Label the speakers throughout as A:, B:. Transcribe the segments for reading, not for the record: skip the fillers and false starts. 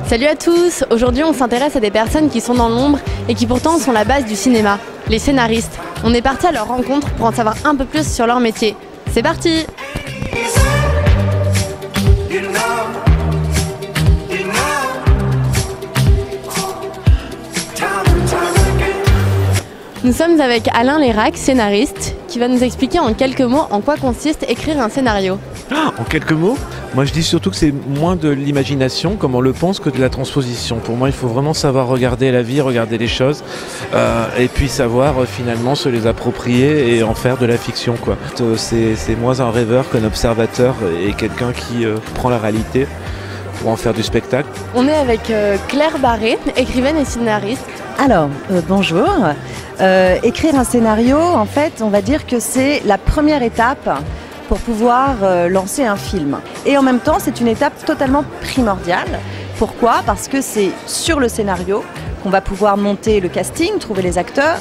A: Salut à tous! Aujourd'hui on s'intéresse à des personnes qui sont dans l'ombre et qui pourtant sont la base du cinéma, les scénaristes. On est parti à leur rencontre pour en savoir un peu plus sur leur métier. C'est parti! Nous sommes avec Alain Lérac, scénariste, qui va nous expliquer en quelques mots en quoi consiste écrire un scénario.
B: En quelques mots, moi je dis surtout que c'est moins de l'imagination, comme on le pense, que de la transposition. Pour moi, il faut vraiment savoir regarder la vie, regarder les choses, et puis savoir finalement se les approprier et en faire de la fiction, quoi. C'est moins un rêveur qu'un observateur et quelqu'un qui prend la réalité pour en faire du spectacle.
A: On est avec Claire Barré, écrivaine et scénariste.
C: Alors, bonjour. Écrire un scénario, en fait, on va dire que c'est la première étape pour pouvoir lancer un film. Et en même temps, c'est une étape totalement primordiale. Pourquoi ? Parce que c'est sur le scénario qu'on va pouvoir monter le casting, trouver les acteurs,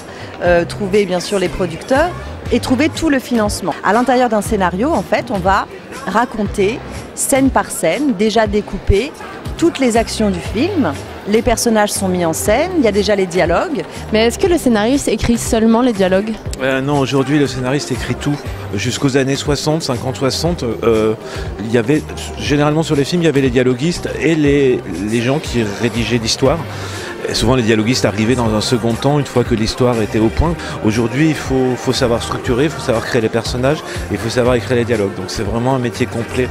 C: trouver bien sûr les producteurs et trouver tout le financement. À l'intérieur d'un scénario, en fait, on va raconter scène par scène, déjà découpé, toutes les actions du film. Les personnages sont mis en scène, il y a déjà les dialogues.
A: Mais est-ce que le scénariste écrit seulement les dialogues ?
B: Non, aujourd'hui le scénariste écrit tout. Jusqu'aux années 60, 50-60, il y avait, généralement sur les films, il y avait les dialoguistes et les gens qui rédigeaient l'histoire. Et souvent les dialoguistes arrivaient dans un second temps, une fois que l'histoire était au point. Aujourd'hui, il faut savoir structurer, il faut savoir créer les personnages, et il faut savoir écrire les dialogues. Donc c'est vraiment un métier complet.